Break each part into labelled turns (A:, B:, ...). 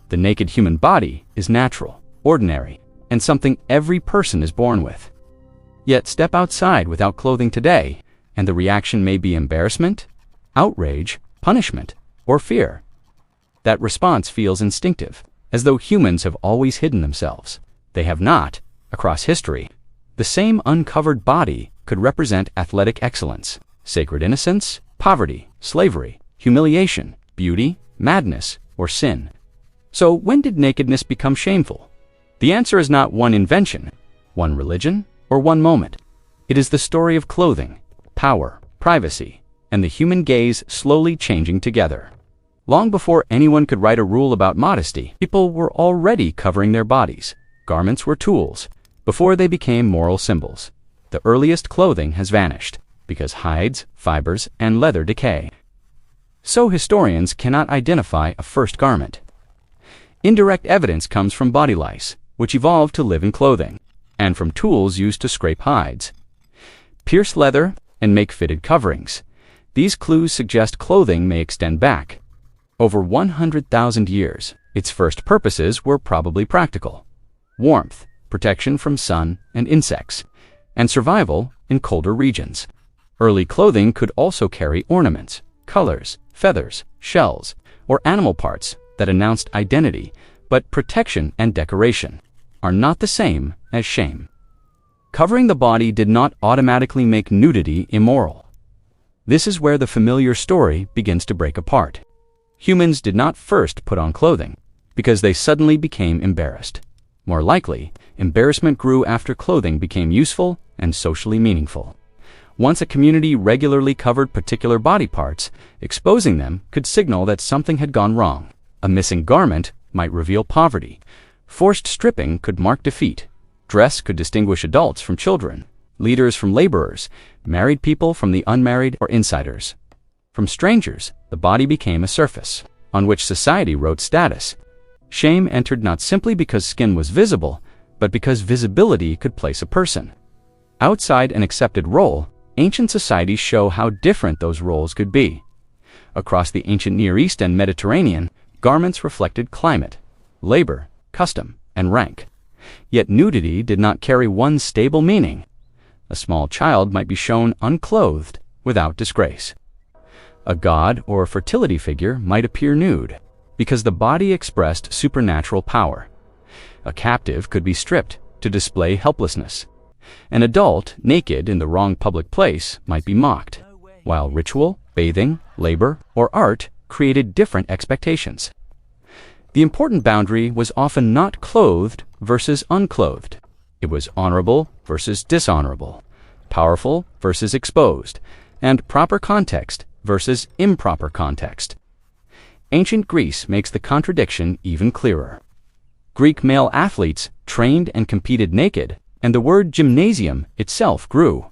A: The naked human body is natural, ordinary, and something every person is born with. Yet step outside without clothing today, and the reaction may be embarrassment, outrage, punishment, or fear. That response feels instinctive, as though humans have always hidden themselves. They have not, across history. The same uncovered body could represent athletic excellence, sacred innocence, poverty, slavery, humiliation, beauty, madness, or sin. So when did nakedness become shameful? The answer is not one invention, one religion, or one moment. It is the story of clothing, power, privacy, and the human gaze slowly changing together. Long before anyone could write a rule about modesty, people were already covering their bodies. Garments were tools, before they became moral symbols. The earliest clothing has vanished, because hides, fibers, and leather decay. So historians cannot identify a first garment. Indirect evidence comes from body lice, which evolved to live in clothing, and from tools used to scrape hides, pierce leather, and make fitted coverings. These clues suggest clothing may extend back. Over 100,000 years, its first purposes were probably practical: warmth, protection from sun and insects, and survival in colder regions. Early clothing could also carry ornaments, colors, feathers, shells, or animal parts that announced identity, but protection and decoration are not the same as shame. Covering the body did not automatically make nudity immoral. This is where the familiar story begins to break apart. Humans did not first put on clothing because they suddenly became embarrassed. More likely, embarrassment grew after clothing became useful and socially meaningful. Once a community regularly covered particular body parts, exposing them could signal that something had gone wrong. A missing garment might reveal poverty. Forced stripping could mark defeat. Dress could distinguish adults from children, leaders from laborers, married people from the unmarried, or insiders. From strangers, the body became a surface on which society wrote status. Shame entered not simply because skin was visible, but because visibility could place a person outside an accepted role. Ancient societies show how different those roles could be. Across the ancient Near East and Mediterranean, garments reflected climate, labor, custom, and rank. Yet nudity did not carry one stable meaning. A small child might be shown unclothed without disgrace. A god or fertility figure might appear nude, because the body expressed supernatural power. A captive could be stripped to display helplessness. An adult, naked in the wrong public place, might be mocked, while ritual, bathing, labor, or art created different expectations. The important boundary was often not clothed versus unclothed. It was honorable versus dishonorable, powerful versus exposed, and proper context versus improper context. Ancient Greece makes the contradiction even clearer. Greek male athletes trained and competed naked, and the word gymnasium itself grew.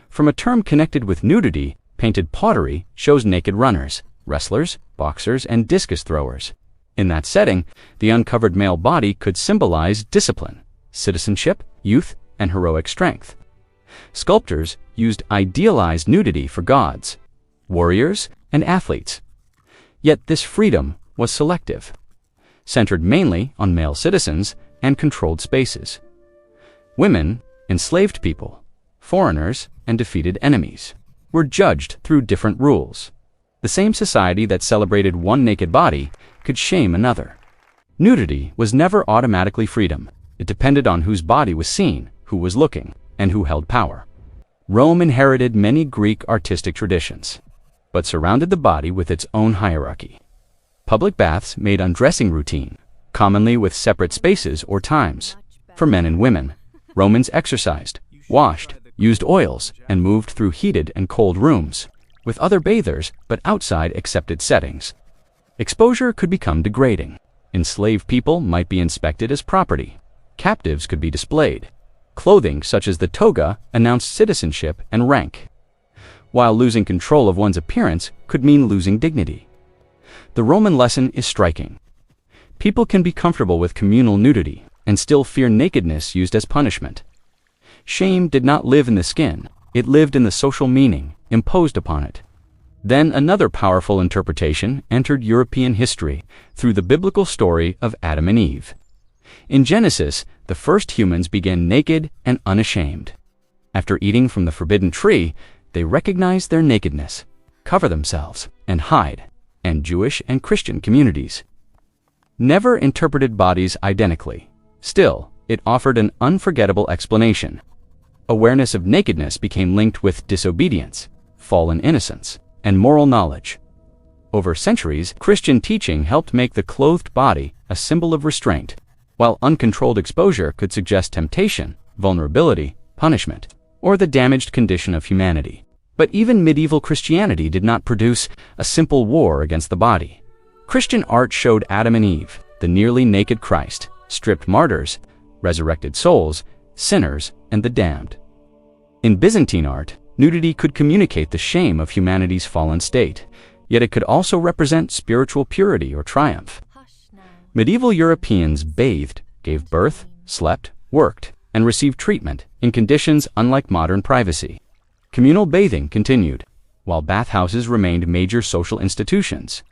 A: From a term connected with nudity, painted pottery shows naked runners, wrestlers, boxers, and discus throwers. In that setting, the uncovered male body could symbolize discipline, citizenship, youth, and heroic strength. Sculptors used idealized nudity for gods, warriors, and athletes. Yet this freedom was selective, centered mainly on male citizens and controlled spaces. Women, enslaved people, foreigners, and defeated enemies were judged through different rules. The same society that celebrated one naked body could shame another. Nudity was never automatically freedom. It depended on whose body was seen, who was looking, and who held power. Rome inherited many Greek artistic traditions, but surrounded the body with its own hierarchy. Public baths made undressing routine, commonly with separate spaces or times. For men and women, Romans exercised, washed, used oils, and moved through heated and cold rooms, with other bathers but outside accepted settings. Exposure could become degrading. Enslaved people might be inspected as property. Captives could be displayed. Clothing such as the toga announced citizenship and rank, while losing control of one's appearance could mean losing dignity. The Roman lesson is striking. People can be comfortable with communal nudity and still fear nakedness used as punishment. Shame did not live in the skin, it lived in the social meaning imposed upon it. Then another powerful interpretation entered European history through the biblical story of Adam and Eve. In Genesis, the first humans began naked and unashamed. After eating from the forbidden tree, they recognized their nakedness, cover themselves, and hide, and Jewish and Christian communities never interpreted bodies identically. Still, it offered an unforgettable explanation. Awareness of nakedness became linked with disobedience, fallen innocence, and moral knowledge. Over centuries, Christian teaching helped make the clothed body a symbol of restraint, while uncontrolled exposure could suggest temptation, vulnerability, punishment, or the damaged condition of humanity. But even medieval Christianity did not produce a simple war against the body. Christian art showed Adam and Eve, the nearly naked Christ, stripped martyrs, resurrected souls, sinners, and the damned. In Byzantine art, nudity could communicate the shame of humanity's fallen state, yet it could also represent spiritual purity or triumph. Medieval Europeans bathed, gave birth, slept, worked, and received treatment in conditions unlike modern privacy. Communal bathing continued, while bathhouses remained major social institutions.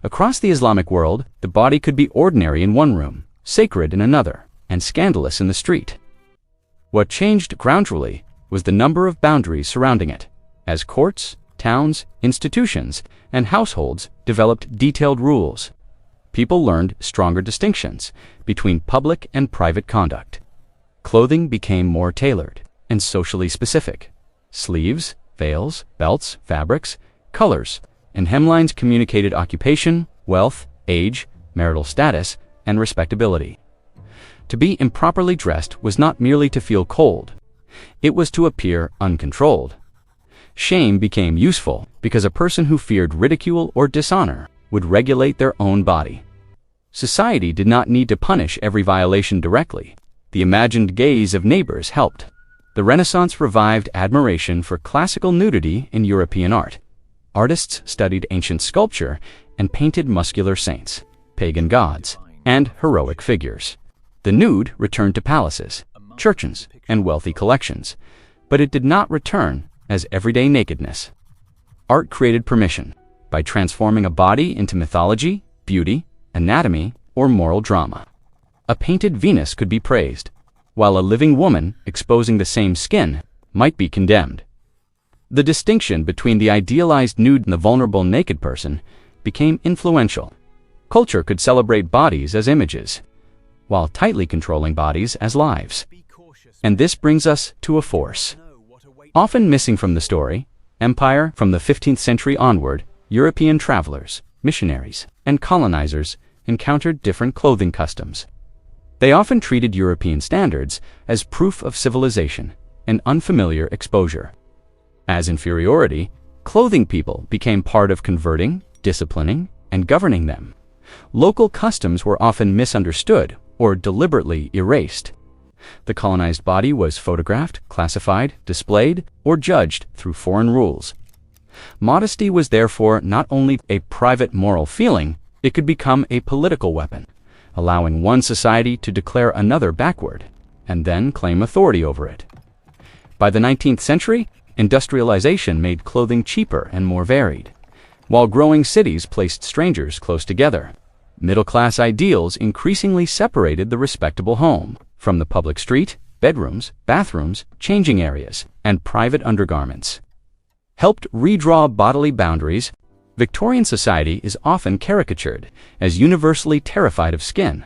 A: Across the Islamic world, the body could be ordinary in one room, sacred in another, and scandalous in the street. What changed gradually was the number of boundaries surrounding it, as courts, towns, institutions, and households developed detailed rules. People learned stronger distinctions between public and private conduct. Clothing became more tailored and socially specific. Sleeves, veils, belts, fabrics, colors, and hemlines communicated occupation, wealth, age, marital status, and respectability. To be improperly dressed was not merely to feel cold. It was to appear uncontrolled. Shame became useful because a person who feared ridicule or dishonor would regulate their own body. Society did not need to punish every violation directly. The imagined gaze of neighbors helped. The Renaissance revived admiration for classical nudity in European art. Artists studied ancient sculpture and painted muscular saints, pagan gods, and heroic figures. The nude returned to palaces, churches, and wealthy collections, but it did not return as everyday nakedness. Art created permission by transforming a body into mythology, beauty, anatomy, or moral drama. A painted Venus could be praised, while a living woman exposing the same skin might be condemned. The distinction between the idealized nude and the vulnerable naked person became influential. Culture could celebrate bodies as images, while tightly controlling bodies as lives. And this brings us to a force often missing from the story: empire. From the 15th century onward, European travelers, missionaries, and colonizers encountered different clothing customs. They often treated European standards as proof of civilization and unfamiliar exposure. As inferiority, clothing people became part of converting, disciplining, and governing them. Local customs were often misunderstood or deliberately erased. The colonized body was photographed, classified, displayed, or judged through foreign rules. Modesty was therefore not only a private moral feeling, it could become a political weapon, allowing one society to declare another backward, and then claim authority over it. By the 19th century, industrialization made clothing cheaper and more varied. While growing cities placed strangers close together, middle-class ideals increasingly separated the respectable home from the public street, bedrooms, bathrooms, changing areas, and private undergarments. Helped redraw bodily boundaries, Victorian society is often caricatured as universally terrified of skin,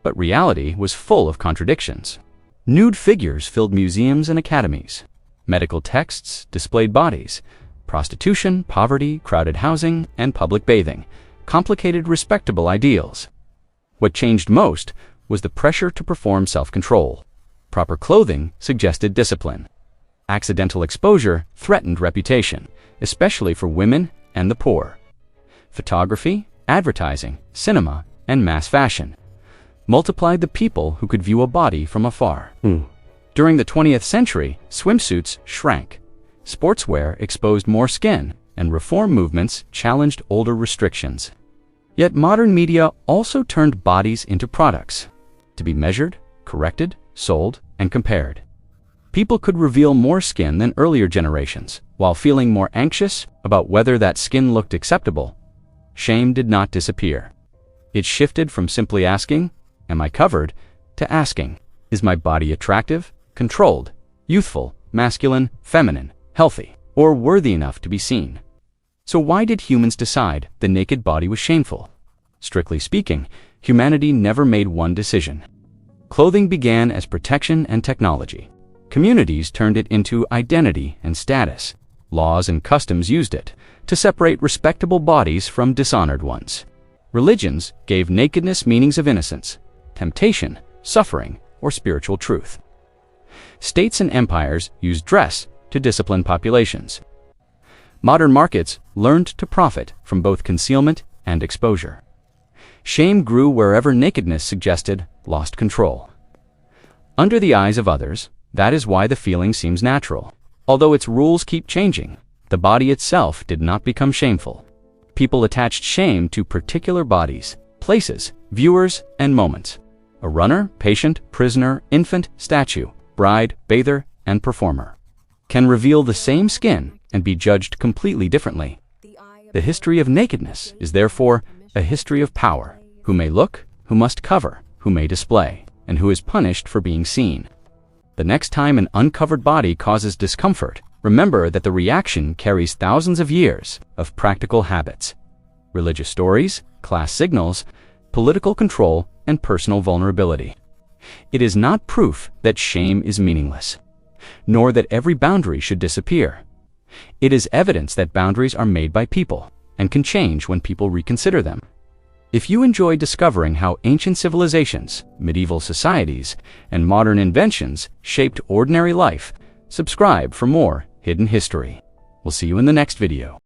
A: but reality was full of contradictions. Nude figures filled museums and academies. Medical texts displayed bodies. Prostitution, poverty, crowded housing, and public bathing complicated respectable ideals. What changed most was the pressure to perform self-control. Proper clothing suggested discipline. Accidental exposure threatened reputation, especially for women and the poor. Photography, advertising, cinema, and mass fashion multiplied the people who could view a body from afar. During the 20th century, swimsuits shrank. Sportswear exposed more skin, and reform movements challenged older restrictions. Yet modern media also turned bodies into products, to be measured, corrected, sold, and compared. People could reveal more skin than earlier generations, While feeling more anxious about whether that skin looked acceptable, shame did not disappear. It shifted from simply asking, "Am I covered?" to asking, "Is my body attractive, controlled, youthful, masculine, feminine, healthy, or worthy enough to be seen?" So why did humans decide the naked body was shameful? Strictly speaking, humanity never made one decision. Clothing began as protection and technology. Communities turned it into identity and status. Laws and customs used it to separate respectable bodies from dishonored ones. Religions gave nakedness meanings of innocence, temptation, suffering, or spiritual truth. States and empires used dress to discipline populations. Modern markets learned to profit from both concealment and exposure. Shame grew wherever nakedness suggested lost control. Under the eyes of others, that is why the feeling seems natural. Although its rules keep changing, the body itself did not become shameful. People attached shame to particular bodies, places, viewers, and moments. A runner, patient, prisoner, infant, statue, bride, bather, and performer can reveal the same skin and be judged completely differently. The history of nakedness is therefore a history of power. Who may look, who must cover, who may display, and who is punished for being seen. The next time an uncovered body causes discomfort, remember that the reaction carries thousands of years of practical habits, religious stories, class signals, political control, and personal vulnerability. It is not proof that shame is meaningless, nor that every boundary should disappear. It is evidence that boundaries are made by people and can change when people reconsider them. If you enjoy discovering how ancient civilizations, medieval societies, and modern inventions shaped ordinary life, subscribe for more hidden history. We'll see you in the next video.